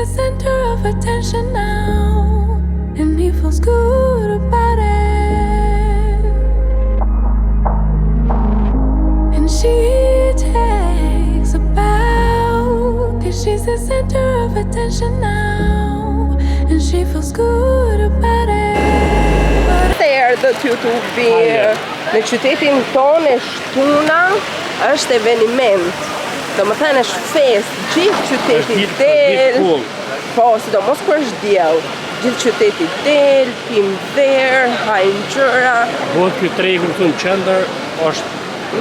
the center of attention now, and he feels good about it. And she takes a bow, 'cause she's the center of attention now, and she feels good about it. Se erdhët ju të ubi në qytetin tonë e Shtuna është eveniment. Do më thënë është fest, gjithë qyteti del, po, sidomos kur është diell. Gjithë qyteti del, pim verë, hajnë gjëra. Bëhet ky tregu këtu në qendër është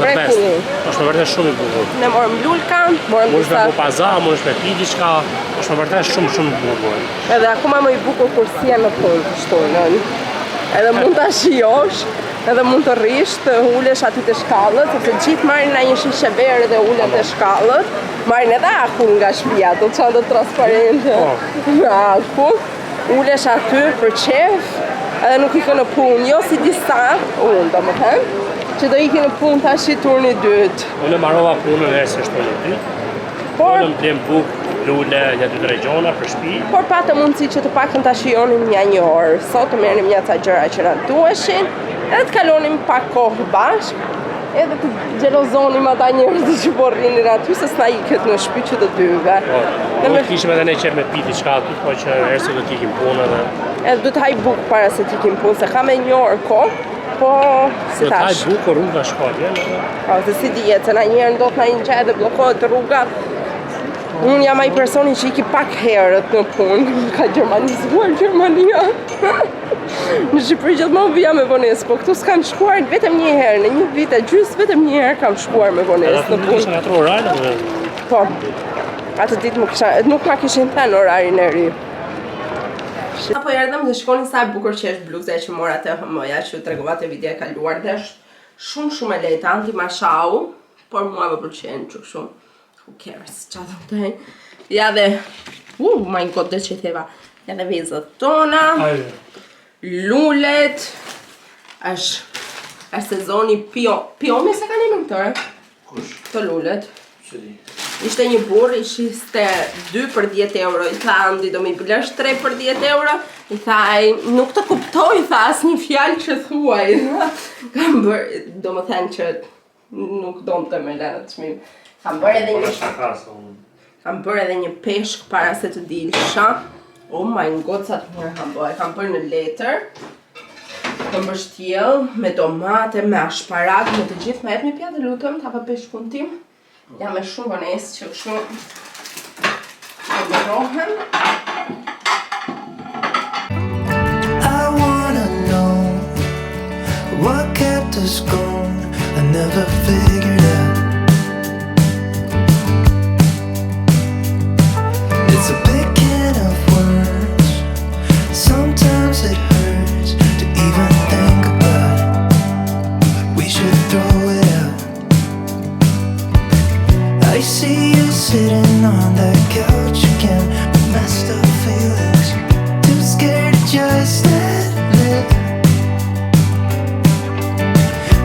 Mrekulli. Është vërtet shumë i bukur. Ne morëm lulka, morëm Mund të disa. bëj pazar, mund të pi diçka, është vërtet shumë i bukur. Edhe akoma më i bukur kur si në punë të Shtunën. Edhe mund ta shijosh, edhe mund të rrish, të ulesh aty te shkallët, sepse gjithë marrin na një shishe verë dhe ulen te shkallët. Marrin edhe akull nga shtëpia, do të çado transparente. Nga akull. Ulesh aty për qef, edhe nuk ikën në punë, jo si disa, unë domethënë, që do ikin në punë tash i turni dytë. Unë marrova punën herë se shtonë dytë. Por Unë blem bukë, lule, ja dy gjona për shtëpi. Por patëm mundësi që të paktën ta shijonim nja një orë. Sot të merrnim një ca gjëra që na duheshin, edhe të kalonim pak kohë bashkë, edhe të xhelozonim ata njerëz që po rrinin aty se s'na iket në shtëpi që të dyve. Ne kishim edhe ne qef me pi diçka aty, po që herë se do të ikim punë edhe. Edhe do të haj bukë para se të ikim punë, se kam e një orë kohë, po si Do të haj tash. bukë rruga shkallje. Po se si dihet, se na njerë ndodh na një gjë dhe bllokohet rruga. Unë jam ai personi që iki pak herët në punë, ka gjermanizuar Gjermania. Në Shqipëri gjithmonë vija me vonesë, po këtu s'kam shkuar vetëm një herë, në një vit e gjysmë vetëm një herë kam shkuar me vonesë në Nuk punë. isha katër orare. Po, atë ditë nuk ma kishin thënë orarin e ri. Apo erdhëm dhe shikonin sa e bukur që është bluza që mora te HM-ja, që u tregova te video e kaluar dhe është shumë e lehtë, anti-mashau, por mua më pëlqen kështu. Who cares, çfarë do të thënë? Ja dhe, my god, dhe që theva. Ja dhe vezët tona, lulet, është sezoni piomi se kanë emrin këtore? Kush? Të lulet. Çedi. Ishte një burr, ishte 2 për 10 euro, i tha Andi do mi blesh 3 për 10 euro, i tha nuk të kuptoj, i tha asnjë fjalë që thuaj. Kam bërë, do më thënë që nuk donte me lënë çmim. Kam bërë edhe një peshk para se të dilsha. Oh my god, sa të mirë kam bërë. Kam bërë në letër, të mbështjell, me domate, me ashparag, me të gjithë. Ma jep një pjatë lutem, ta pa peshkun tim. Jam me shumë vonesë që kështu të bërohem. I wanna know what kept us going. I never figured out. It's a big can of worms. Sometimes it hurts to even think about it. We should throw it out. I see you sitting on that couch again with messed up feelings. Too scared to just admit.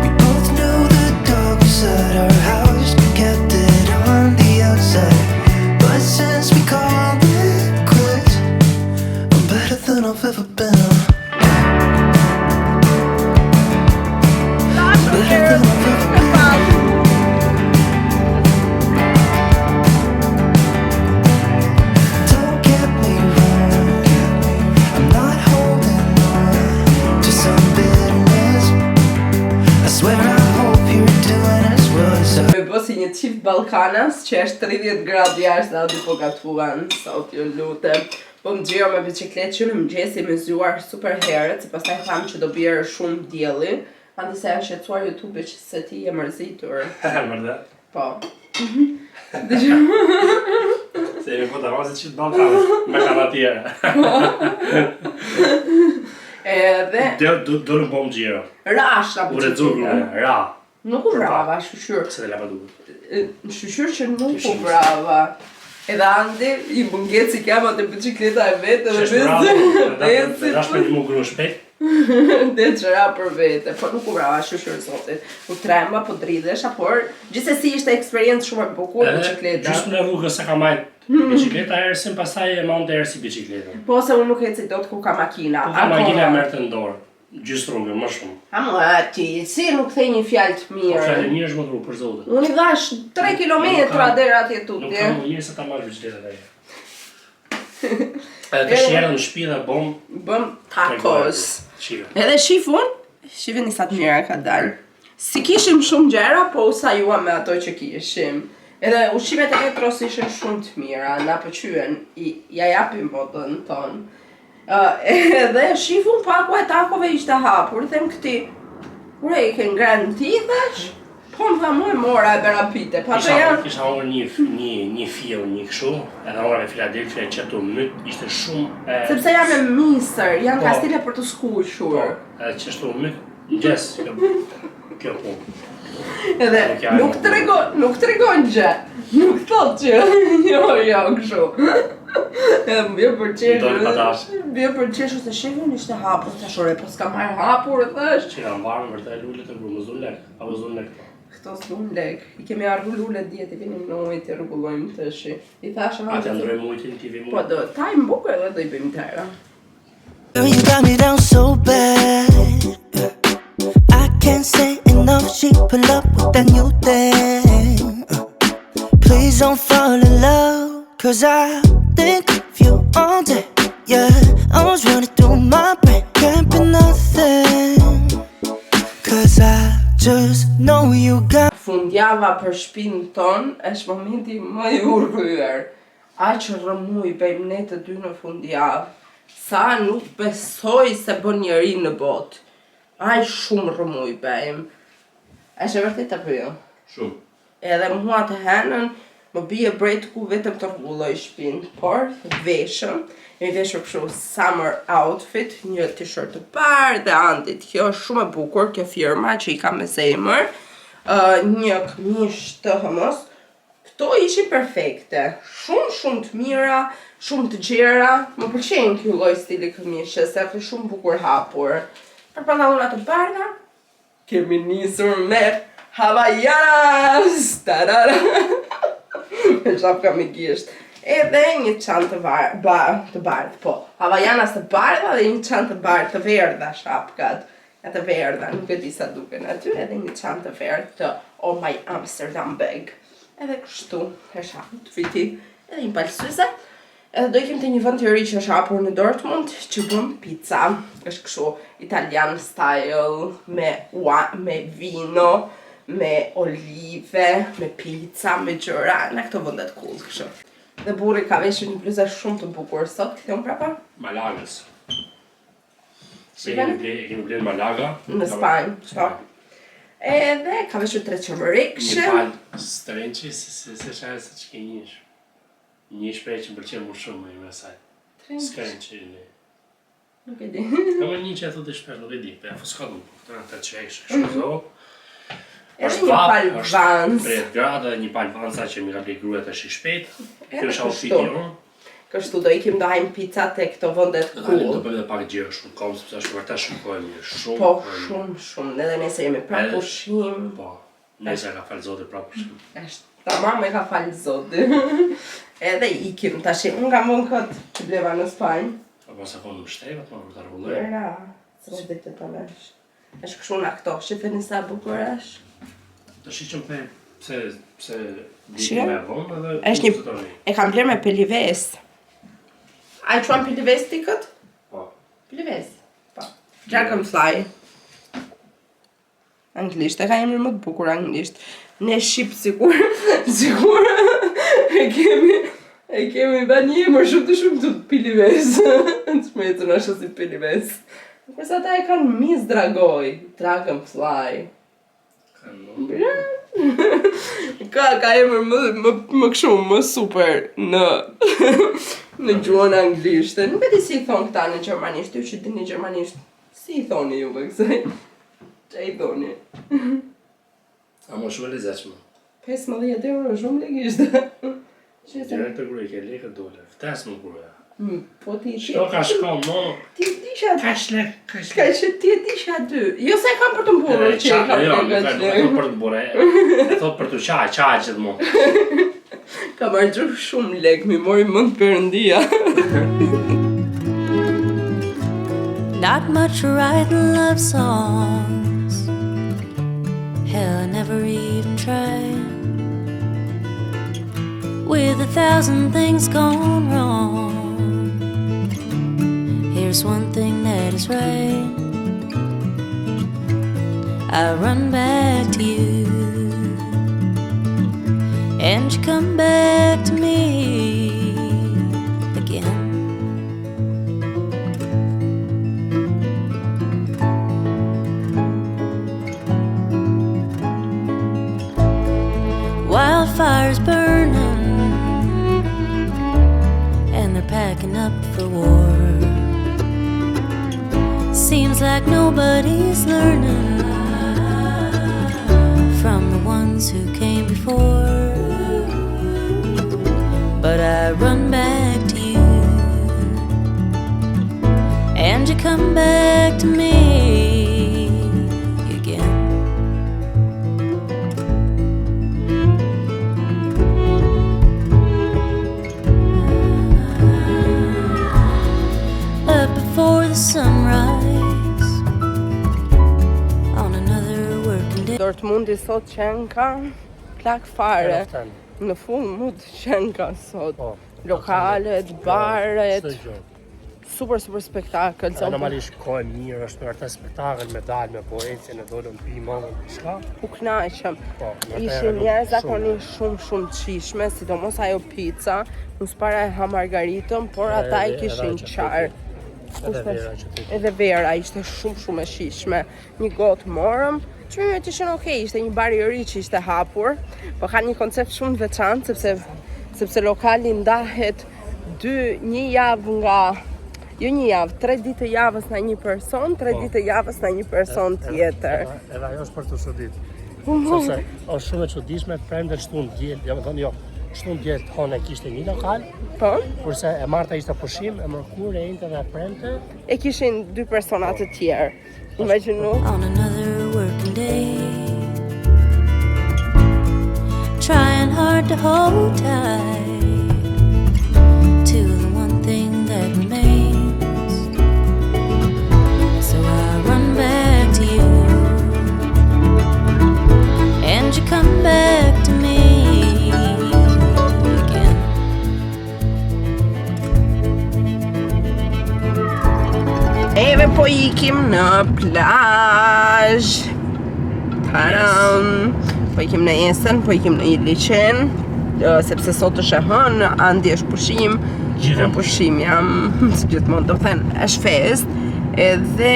We both knew the dog was at our house, but kept it on the outside. But since we called it quits, I'm better than I've ever been. Better than I've ever been. Don't get me wrong, I'm not holding on to some bitterness. I swear I hope you're doing as well as I. Me bë si një çift ballkanas që është 30 gradë jashtë dhe aty po gatuan, sot ju lutem. Po më gjero me bicikletë që në mëngjesi me zgjuar super herët, se pastaj tham që do bjerë shumë dielli. Andi se janë shqetësuar YouTube që se ti je mërzitur. Vërtet. Po. Se jemi po të rozit që të balkanës, me kana tjera. Edhe Do në bom gjero. rasha U redzukur, bicikleta. ra. Nuk u vrava, shqyr. Se dhe lapa duke. Shqyr që nuk u vrava. Edhe Andi i bungeci kema të bicikleta e vetë dhe Dhe dash me një mu gru shpejt. dhe qëra për vete, po nuk u vrava shqyr zotit. U tremba, po dridhesha, por gjithsesi ishte eksperiencë shumë e bukur bicikleta. Gjysmë në rrugës se ka majt Bicikleta ersin, pastaj e mande ersi bicikletën. Po se unë nuk eci dot ku ka makina. Po ka makina e merr të në dorë. Gjysë rrugën, më shumë. Ama ti, si nuk thej një fjalë të Po mirë. fjalë mirë është më dhru, për zotin. Unë i dhash 3 kilometra deri atje Nuk tutje. kam mirë se ta marrë bicikletën e. Edhe të shjerën në shtëpi dhe Bëm tacos. Shive. Edhe shifin sa të mira ka dalë. Si kishim shumë gjera, po u sajuam me ato që kishim. Edhe ushqimet e Petros ishin shumë të mira, na pëlqyen, ja japim botën tonë. Edhe shifun paku e takove ishte hapur, them këti, ure i ke ngrënë ti thash? Po më tha mu e mora e berapite, pa të janë... Kisha hongër një fill, një kështu, edhe hongër me Philadelphia e qetu myt, ishte shumë... Sepse janë me misër, janë kastile për të skuqur. Edhe qeshtu myt, gjes, kjo punë. Edhe nuk tregon gjë, nuk thot që jo kështu. Edhe më bje përqeshu se shifin ishte hapur, thash ore, po s'ka marrë hapur, thash. Që nga mbarën vërtet lullet e gru, më zun lek, apo zun lek. Këto s'dun lek, i kemi arru lullet djetë, i vinim në ujtë i rrugullojmë të shi. I thash A të ndrojmë ujtin, ti vi po do, tajmë bukur edhe do i bëjmë tëra. Girl, you got me down so bad. I can't say enough. She pull up with that new thing. Please don't fall in love, 'cause I think of you all day. Yeah, I was running through my brain, can't be nothing, 'cause I just know you got. Fundjava për shpinë tonë është momenti më i urryer. Aq rëmuj bëjmë ne të dy në fundjavë. Sa nuk besoj se bën njeri në botë. Aq shumë rëmuj bëjmë. Është e vërtet apo jo? Shumë. Edhe mua të henën më bie brejtku vetëm të rregulloj shpinë, por veshëm. Jemi veshur kështu summer outfit, një t-shirt të bardhë dhe andit. Kjo është shumë e bukur, kjo firma që i ka me zemër. Një këmish të hëmës. Këto ishin perfekte. Shumë të mira, shumë të gjera. Më pëlqejnë kjo lloj stili këmishe, se është shumë bukur hapur. Për pantallona të bardha, kemi nisur me Havaianas! Tarara! Me shapka me gisht. Edhe një çantë të bardhë, po. Havaianas të bardha dhe një çantë të bardhë të verdha shapkat. E të verdha, nuk e di sa duken aty, edhe një çantë të verdhë të Oh My Amsterdam Bag. Edhe kështu, e shapë të viti, edhe një palsyze. Edhe do ikim të një vend të ri që është hapur në Dortmund, që bëm pizza. Është kështu italian style, me vino, me olive, me pizza, me gjëra, në këto vendet cool kështu. Dhe burri ka veshur një bluzë shumë të bukur sot, këthe unë prapa? Malagës. E kemi blenë Malaga. Në Spanjë, po. Edhe ka veshur 3 qëmërikshë. Një palë strenqi, se shajë se që ke njësh. Një shprej që më pëlqen më shumë i mesaj. Strenqi, ne. Nuk e di. Ka më një që e thotë i shpesh, nuk e di, për e fëska du, këtë në të qeshë, shumë zohë. Edhe një palë vans. Është 3 grada dhe një palë vansa që mi ka bli gruet është i shpejt. Kjo është outfiti kështu. unë. Kështu do ikim do hajmë pizza te këto vendet Do cool. bëjmë edhe pak gjë shumë kom, sepse është vërtet shumë kohë mirë, shumë. Po, kohë mirë. shumë. Edhe nëse jemi prapë pushim. Po, nëse ka falë zote prapë pushim. Është tamam e ka falë zoti. Edhe ikim tash. Unë kam vënë këtë që bleva në Spanjë. Apo se fonë më shtejvat, ma për të rrulloj. Era, s'mo ditë të vesh. Është kështu në këto, shifeni sa bukur është. Të shiqëm pse ditë Shikoj. me vonë edhe... Është një, e kam bler me pelives. A i quan pelives ti këtë? Po. Pelives, po. Dragonfly. Anglisht, e ka emrin më të bukur anglisht. Ne shqip sigur e kemi ba një emër shumë të pelives. Të shmetën është si pelives. Përsa ta e kanë mis dragoj, Dragonfly. Ka emër më kështu, më super në gjuhën anglishte. Nuk e di si i thonë këta në gjermanisht, ju që dini gjermanisht, si i thoni ju për kësaj? Që i thoni? A më shumë e lezeqme. 15 euro shumë legishte. Direkt të gruj, ke lekët dole. Ftes më gruja. Po ti Shko ka shko, mo. Ti disha ty. Kash lek. Ka që ti e disha ty. Jo se e kam për të mburur që e kam Jo, për nuk e thot për të bure. E thot për të qaj që të mo. Ka marrë shumë lek, mi mori mend Perëndia. Not much writing love songs. Hell, I never even tried. With 1,000 things gone wrong, here's one thing that is right. I run back to you, and you come back to me again. Wildfires burning, and they're packing up for war. Seems like nobody's learning from the ones who came before. But I run back to you, and you come back to me again. Up before the sunrise on another working day. Dortmundi sot qenë ka plak fare. Në full mood qenë ka sot. Lokalet, baret, super spektakël. Normalisht kohë e mirë, është për atë spektakël me dalë, me poezinë, dolën pi mangën, çka? U kënaqem. Ishin njerëz zakonisht shumë çishme, sidomos ajo pica. Unë s'para e ha margaritën, por ata I kishin qarë. Edhe vera ishte shumë e shishme. Një gotë morëm, çmimet ishin okay, ishte një bar I ri që ishte hapur, po ka një koncept shumë të veçantë sepse lokali ndahet një javë nga jo një javë, 3 ditë të javës nga një person, 3 ditë të javës nga një person tjetër. Edhe ajo është për të çuditë. Sepse është shumë e çuditshme prandaj shtunë diell, shtunë diell tonë kishte një lokal. Po. Kurse e marta ishte pushim, e mërkurë e njëjtë dhe premte e kishin 2 persona të tjerë. Imagjino. On another working day, trying hard to hold tight to the one thing that remains. So I run back to you, and you come back to me again. Eve po ikim në plazh. Taram. Po ikim në Esen, po ikim në liçen, sepse sot është e hënë, andi është pushim. Gjithë pushim jam, si gjithmonë do thënë, është fest. Edhe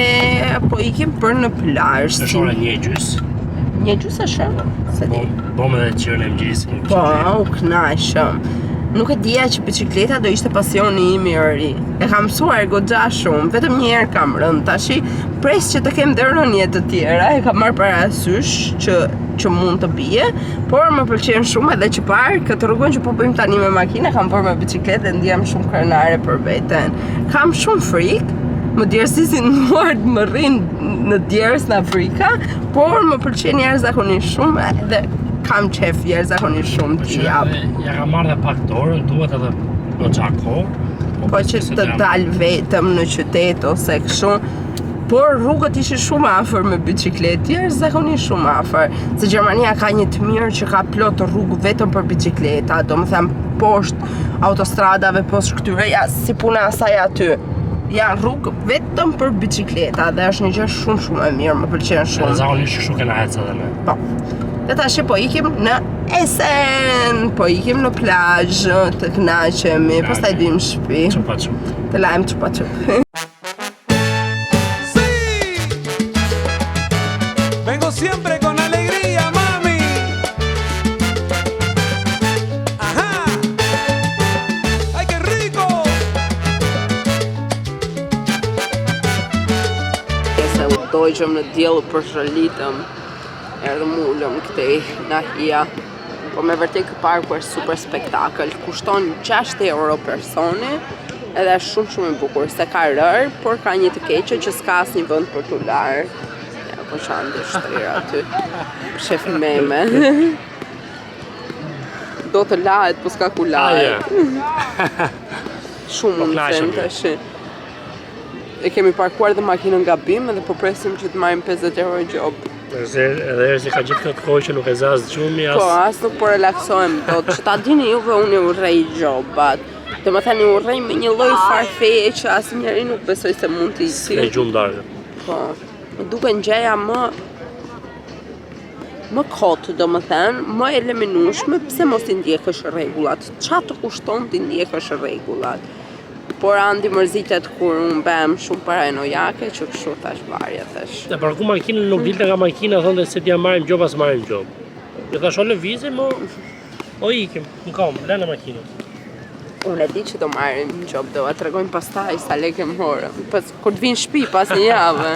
po ikim për në plazh. Është ora 1:30. 1:30 është? Se di. Bomë edhe qërën e mëngjesit. Po, u kënaqëm. Nuk e dija që bicikleta do ishte pasioni im I ri. E kam mësuar goxha shumë, vetëm një herë kam rënë. Tashi pres që të kem dhe rënje të tjera, e kam marrë parasysh që mund të bie, por më pëlqen shumë edhe që parë këtë rrugën që po bëjmë tani me makinë, kam bërë me bicikletë dhe ndihem shumë krenare për veten. Kam shumë frikë, më djersisin muart më rrinë në djers në Afrika, por më pëlqen jashtëzakonisht shumë edhe kam qef jashtëzakonisht shumë të jap. Ja kam marrë dhe pak dorë, duhet edhe në qako. Po që të dalë vetëm në qytet ose kështu. Por rrugët ishin shumë afër me bicikletë, jashtëzakonisht shumë afër. Se Gjermania ka një të mirë që ka plot rrugë vetëm për bicikleta, domethënë poshtë autostradave, poshtë këtyre, ja si puna asaj aty. Ja rrugë vetëm për bicikleta dhe është një gjë shumë e mirë, më pëlqen shumë. Zakonisht kështu kena ecë edhe ne. Po. Dhe tash po ikim në Esen, po ikim në plazh, të kënaqemi, pastaj vim në shtëpi. Çupa. Të lajm çupa. Vengo siempre con alegría, mami. Ajá. Ay, qué rico. Se u dojgjëm në diell për shëllitëm, edhe mulëm këtej nahia. Po me vërtet ky parku është super spektakël, kushton 6 euro personi, edhe është shumë I bukur, se ka rër, por ka një të keqe që s'ka asnjë vend për t'u larë. Ja, po çan dhe shtrir aty. Shef meme. do të lahet, po s'ka ku lahet. Shumë unë them tash. E kemi parkuar dhe makinën gabim edhe po presim që të marrim 50 euro gjob. Edhe Erzi ka gjithë këtë kohë që nuk e zas gjumi as. Po, as nuk po relaksohem dot. Që ta dini juve unë urrej gjobat. Domethënë urrej me një lloj farfeje që asnjëri nuk besoj se mund të isi. E gjumë darkë. Po, më duken gjëja më kotë, domethënë, më e leminueshme, pse mos i ndjekësh rregullat? Çfarë të kushton ti ndjekësh rregullat? Por Andi mërzitet kur unë bëhem shumë paranojake që kështu thash varja thash. Dhe parku makinën nuk dilte nga makina, thonë se t'ja marrim gjob as marrim gjob. Jo thash o lëvizim o ikim, në kom, lënë makinën. Unë e di që do marrim gjob, do a tregojmë pastaj sa lekë më morëm. Pas kur të vinë në shtëpi pas një jave.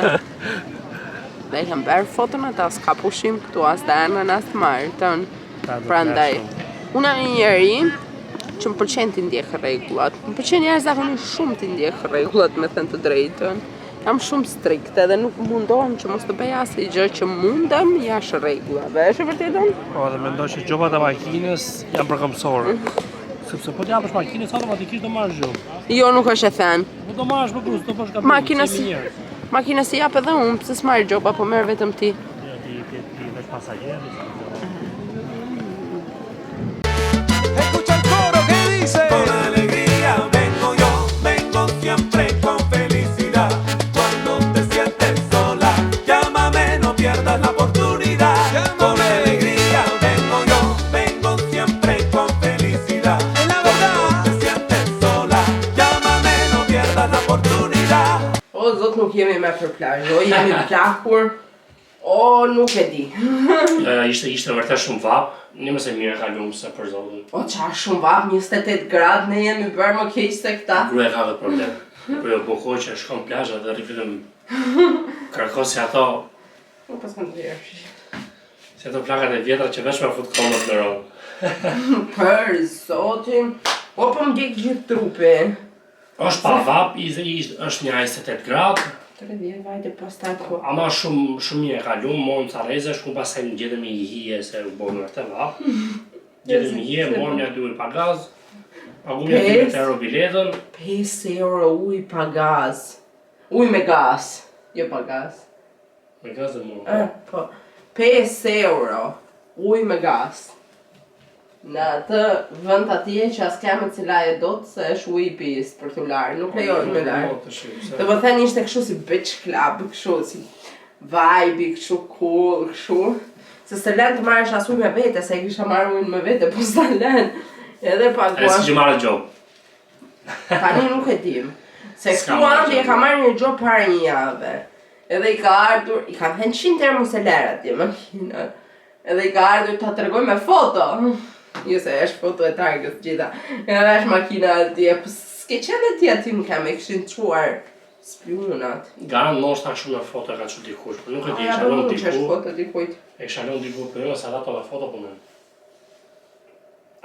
Dhe i kam bërë foton ata, s'ka pushim këtu, as të enën, as të martën. Prandaj, unë jam një njeri që më pëlqen t'i ndjek rregullat. Më pëlqen jashtëzakonisht shumë t'i ndjek rregullat, me thënë të drejtën. Jam shumë strikte dhe nuk mundohem që mos të bëj asnjë gjë që mundem jashtë rregullave. Është e vërtetën? Po, dhe mendoj që gjobat e makinës janë përkëmsorë. Sepse po t'japësh makinës automatikisht do marrësh gjob. Jo, nuk është e thënë. Po do marrësh më grus, do bësh gabim. Makinës i jap edhe unë, pse s'marr gjoba, po merr vetëm ti. Jo, ti vesh pasagjeris. Escucha el coro que dice: Con alegría vengo yo, vengo siempre con felicidad. Cuando te sientes sola, llámame, no pierdas la oportunidad. Con alegría vengo yo, vengo siempre con felicidad. Cuando te sientes sola, llámame, no pierdas la oportunidad. O, zot nuk jemi me për plazh, o jemi plakur, o nuk e di. Ishte vërtet shumë vap, një mëse mirë kalum se për zotin. O qa shumë vap, 28 gradë, ne jemi bërë më keq se këta. Gruaja ka dhe problem. Gruaja bukoj që shkon plazha dhe rrivetëm kërkon si ato. Nuk pas më të vjerë. Si ato plakat e vjetra që veç me fut komët në rogë. Për zotin, o po më djek gjithë trupi. Është pa vap, është një 28 gradë. 30 vajte pastaj po. Ama shumë mirë kalum, morëm ca rreze, shkum pasaj në gjetëm i hije se u bërë në të vap. Gjetëm i hije, morëm një 2 ujë pa gaz, pagum një 20 euro biletën. 5 euro ujë pa gaz. Ujë me gaz, jo pa gaz. Me gaz dhe morëm. Po. 5 euro ujë me gaz. Në atë vend atje që as kemë cila e do të se është ujë i pis për t'u larë, nuk lejohet me larë. Dhe po thënë ishte kështu si beach club, kështu si vibe, kështu cool, kështu. Se s'të lënë të marrësh as ujë me vete, se e kisha marrë ujë me vete, po s'ta lënë. Edhe paguash. E si që marrë gjob. Tani nuk e dim. Se këtu Andi e ka marrë një gjob para një jave. Edhe i ka ardhur, i ka thënë 100 euro mos e lërë atje makina. Edhe i ka ardhur ta tregoj me foto. Jo se është foto e targës gjitha. Edhe është makina atje, po s'ke qenë ti aty më kam e këshin quar spionat. Garan nështë ashtu në foto e ka që dikush, për nuk e di, Ja, po nuk është foto dikujt. E shalon diku për në se ato me foto për në.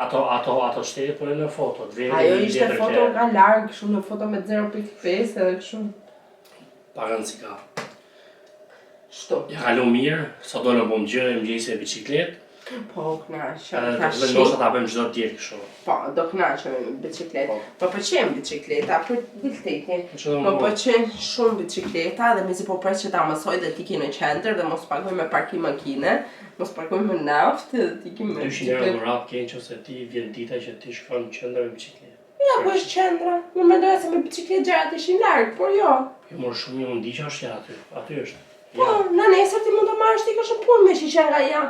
Ato shteti për në foto. Ajo ishte foto nga largë, shumë në foto me 0.5 edhe kështu. Pagën si ka. Shto. Ja kalu mirë, sa do në bom gjë e mëgjesi e biciklet. Po, knaqë, Dhe nështë ta bëjmë gjdo tjetë kështu. Po, do knaqëm me biciklet. Po pëlqen bicikleta, për diltetin. Që dhe Po pëlqen shumë bicikleta dhe mezi po pres që ta mësoj dhe tiki në qendër dhe mos pagoj me parkim makine, mos pagoj me naftë dhe tiki me 200 euro në ratë kenë që se ti vjen dita që ti shkon në qendër me biciklet. Ja, ku është qendra? Unë mendoja se me biciklet gjërat ishin larg, por jo. Jo morë shumë një unë di që është ja aty është. Po, në nesër ti mund të marrësh ti kështu punë me shiqen nga ja.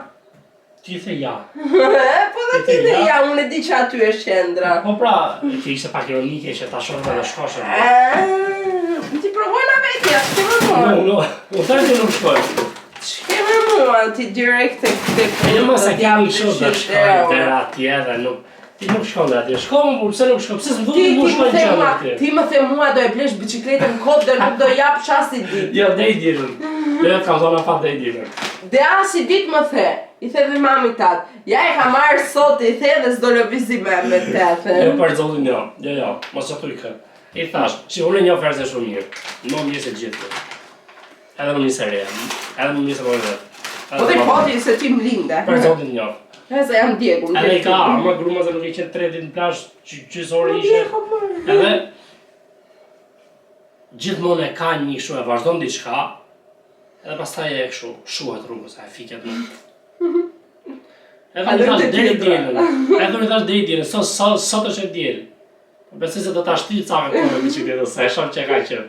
Ti the ja. Po dhe ti dhe ja, unë e di që aty është qendra. Po pra, që ishte pak ironike që ta shohë dhe shkoshe. Ti provoj na vetja, që më mua. Unë thërë që nuk shkoj. Që më mua, ti direkt të E në mëse kemi shumë dhe shkoj dhe atje dhe nuk... Ti nuk shkon dhe atje, shko më përse nuk shko, pëse s'më duhet mu shkoj gjënë atje. Ti më the mua do e blesh bicikletën kod dhe nuk do jap qas i dit. Jo, dhe i ditën. Dhe të kam zonë fat dhe i ditën. Dhe as i dit më the, i the dhe mami tatë, ja e ka marrë sot i the dhe s'do lëvizi me te the. Jo për zotin jo, mos që thuj kë. I thash, që unë e një ofertë shumë mirë, në më njëse gjithë. Edhe më njëse reja, edhe më njëse më vetë. Po dhe poti se ti më linde. Për zotin jo. Se jam djegur. Edhe I ka arma, gruma se nuk I qenë 3 ditë në plazh, gjysore ishe. Edhe gjithmonë e ka një kështu e vazhdon diçka, edhe pastaj e kështu shuhet rrugës, e fiket nuk. Edhe I thash deri dielën, sot është e dielë. Besoj se do ta shtyj ca kohë me bicikletën, se e shoh që ka qenë.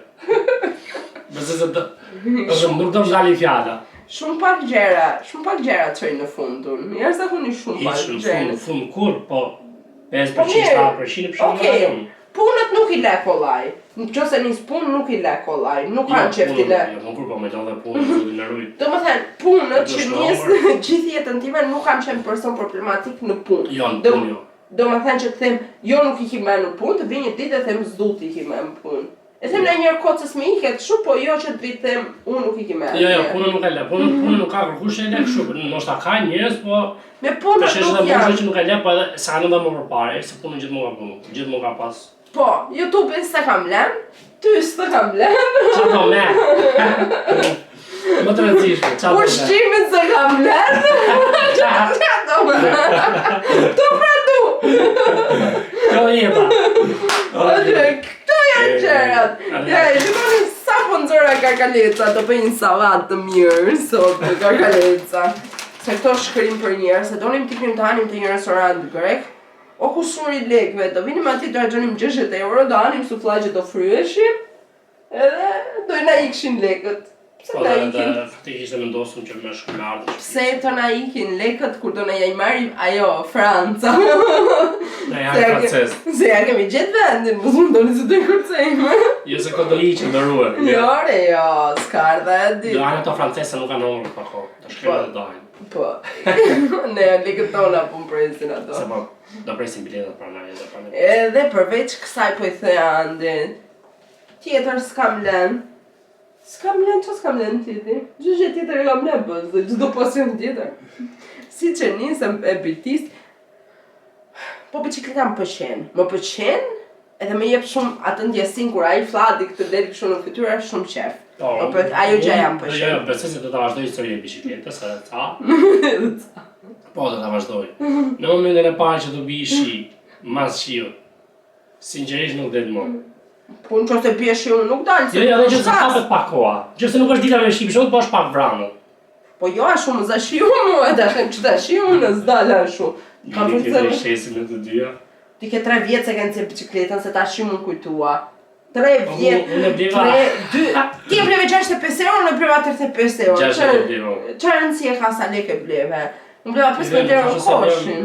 Besoj se nuk do ndali fjala. Shumë pak gjëra çojnë në fundun. Mirë se kuni shumë pak gjëra. Në fund kur, po 5% 7% Punët nuk I le kollaj. Nëse nis punë nuk I le kollaj. Nuk kanë qef t'i le. Jo, kur po me do dhe punë, do t'i lëroj. Domethënë, punët që nis gjithë jetën time nuk kam qenë person problematik në punë. Jo, në punë jo. Domethënë që të them, jo nuk I kime në punë, të vi një ditë e them s'du t'i kime në punë. E them në njërë kocës me iket shumë, po jo që të vi them, unë nuk I kime. Jo, punë nuk e le, punë nuk ka kërkush e le kështu, ndoshta ka njerëz, po me punët nuk janë. Që nuk e le, po edhe sa në dhe më përpare, se punën gjithmonë ka punu, gjithmonë ka pas. Po, YouTube-in s'e kam lënë, ty s'e kam lënë. Qa do me? Më të rëndësishme, qa do me? Ushqimin s'e kam lënë. Qa do me? Tu pradu. Kjo jeba. Këto janë gjërat. Ja, shikoni sa po nxora karkaleca, do bëjnë sallatë të mirë sot me karkaleca. Se këto shkrim për njerëz, se donim t'ikrim të hanim të një restorant grek. O kusuri lekëve, do vinim ati do harxhonim 60 euro, do hanim sufllaqe do fryeshim, edhe do na ikshin lekët. Pse na ikin? Fatikisht e mendosëm që më shkoj me ardhmë. Pse të na ikin lekët kur do na ja marrim ajo Franca? Na janë francez. Se ja kemi gjetë vendin, mos mundoni se do I kërcejmë. Jo se këtë do iqin në ruër. Jo, jo, s'ka ardha e di. Do anë ato franceze nuk kanë orë pa kohë, të shkojnë dhe dojnë. Po, ne lekët tona po presin ato. Se po, do presin biletat pranaj edhe pranaj. Edhe përveç kësaj po I theja Andin, tjetër s'kam lënë. S'kam lënë, që s'kam lënë titi? Gjë tjetër e kam lënë bëzë, dhe gjithdo pasion tjetër. Si që nisëm e bitis, po bicikleta më pëlqen, edhe me jep shumë atë ndjesin kur ai fladi këtë del kështu në fytyrë është shumë qef. Ajo gjë jam pëlqen. Jo, besoj se do ta vazhdoj historinë e bicikletës, edhe ca. Po do ta vazhdoj. Në momentin e parë që do bi shi, mas shiut, sinqerisht nuk del më. Po në qoftë bie shiu nuk dalë, se Jo, që se hapet pak koha. Që se nuk është dita me shi, shumë po është pak vranë. Po jo, a shumë za shiu mu, edhe që ta shiu në s'dala shumë. Kam përse të shesim në të dyja. Ti ke 3 vjetë se kanë bicikletën, se ta shiu më kujtua. 3 vjetë, Unë e bleva. 2, ti e bleve 65 euro, unë e bleva 35 euro. 60 e bleva. Qa rëndësi e ka sa lek e bleve? Unë bleva 15 euro në koshin.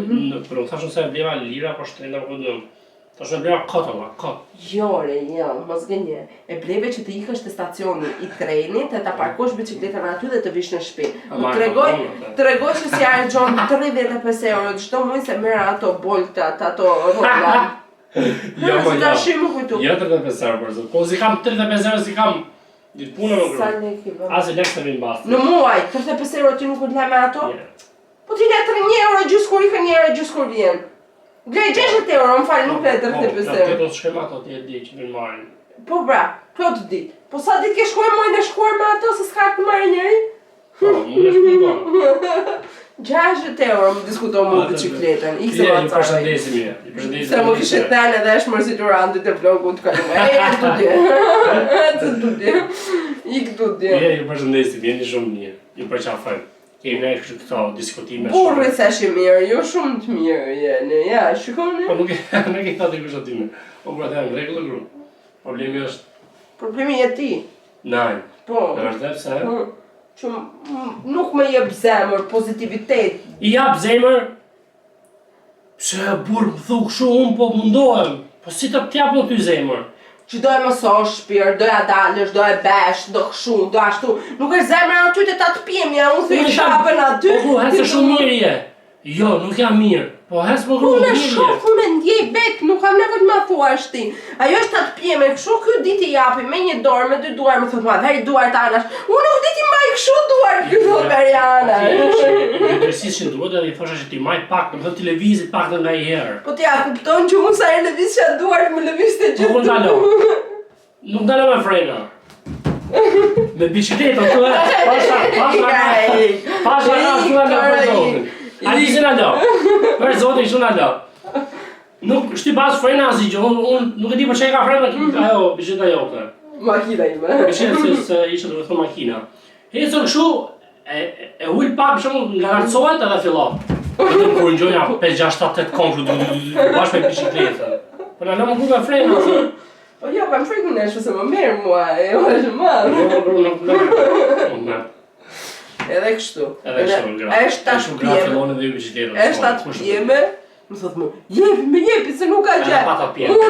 Për unë thashun se e bleva lira, po shtrenda për këtë. Thashun e bleva kot. Jo, mos gënje. E bleve që të ikësh të stacioni I trenit, e ta parkosh bicikletën aty dhe të vish në shtëpi. Më tregoj që si harxhon 35 euro çdo muaj se merr ato boltat, ato rroba. Jo, më ta shimu kujtu. Jo 35 euro për zotë. Po si kam 35 euro si kam ditë punë më Sa gru. lek I bën? As e lek të vinë bashkë. Në muaj, 35 euro ti nuk u le me ato? Po ti le 1 euro gjysë kur ikën, 1 euro gjysë kur vjen. Glej 60 euro, më falë, nuk le 35 euro. Po, do të shkojmë ato ti e di që vinë marrin. Po bra, plot ditë. Po sa ditë ke shkuar muaj në shkuar me ato se s'ka të marrë njëri? Po, mund të shkojmë. 60 euro më diskuto mu bicikletën, ikse Ju ma caraj. përshëndesim mirë. Ju përshëndesim. Se më kishe thënë edhe është mërziturandit e vlogut kalume. Të dje. Ik të dje. Ju përshëndesim, jeni shumë mirë. Ju përqafojmë. Kemi ne këto diskutime. Burri se shi mirë, jo shumë të mirë jeni. Ja, shikoni. Po nuk e thati kush atime. Po kur atë në rregull gru. Problemi është Problemi je ti. naj. Po. Në vërtet se Që nuk me jep zemër, pozitivitet. I jap zemër. Pse burr më thuk shumë, po mundohem. Po si të t'jap më ty zemër? Që do e mësosh shpirë, do ja dalësh, do e besh, do këshu, do ashtu. Nuk është zemër aty të ta të pjemja, unë thë I shapën aty. Po hesë shumë mirë je. Jo, nuk jam mirë. Po hesë më Unë e mirë je. shoh, unë e ndjej bet, nuk kam nevojë ma thua shti. Ajo është ta të pjeme, këshu ky ditë I japi me një dorë, me 2 duar, më thotë ma, veri duar të anash. Unë nuk di ti maj këshu duar, kjo thotë Veriana. Ju dërësishin duhet edhe I thosha që ti maj pak, më thëtë ti levizit pak të nga I herë. Po ti a kupton që unë sa e lëviz që duar, më lëviz të gjithë. Nuk ndalo. Nuk ndalo me frena. Me bicikletë këtu e. Pasha nga këtu e në përzotën. A di se na do. Për zotin kështu na do. Nuk shty pas frena asgjë gjë. Unë nuk e di për çfarë ka frena ajo biçeta jote. Makina ime. Biçeta se ishte domethënë makina. Ecën kështu e ul pak për shembull ngarcohet edhe fillon. Vetëm kur ngjoja 5 6 7 8 konflu bashkë me bicikletën. Po na lëmë me frena. Po jo, kam frikën e se më merr mua, është më. Nuk. Edhe kështu. Është tash fillon edhe bicikletën. Është atë pjeme, më thot më, jepi se nuk ka gjë. Pa ta pjemë.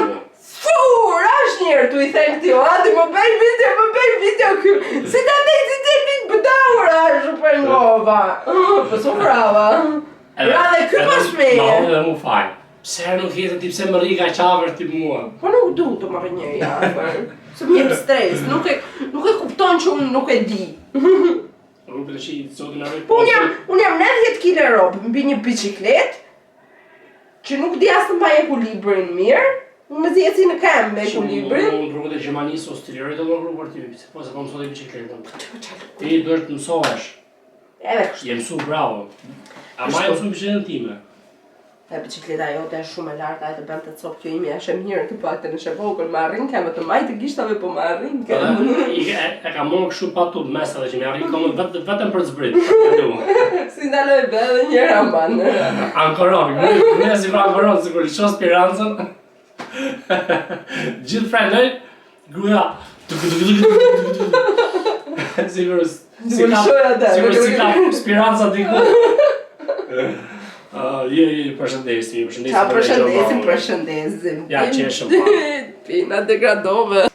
Fur, është njerë tu i thej këti, ati më bëj video kë. Si ta ti bëdaur është për ngova. Po su brava. Ra dhe kë më shmeje. Ma unë dhe mu fajnë. Pse nuk jetë ti pse më rriga qafër ti mua? Po nuk du të marrë njëri afër. Se më jep stres, nuk e kupton që unë nuk e di. Rrugë të shi, zotin arroj. Po unë jam 90 kg robë, mbi një biciklet, që nuk di asë të mbaj ekuilibrin mirë, unë me zjeci në kam me ekuilibrin. Unë rrugët e Gjermanisë o Strierit edhe rrugë për ti, se po se po mësot e bicikletën. Ti duhet të mësohesh. Edhe kështu. Je mësu bravo. Ama e mësu bicikletën time. E bicikleta jote është shumë e larta, e të bënd të copë kjo imi, është e mirë të pakte në shevogën, ma arrin kemë të majtë gishtave, po ma arrin kemë. E ka morë kështu pa tub mesave që me arrin komën vetëm për të zbrit. Si ndaloj be edhe njëra manë. Ankoron, në si pra ankoron, se kur i qo Spirancën, gjithë frenoj, gruja, si ka Spiranca diku. Përshëndesim. Qa përshëndesim. Ja, qeshëm pa. Pina degradove.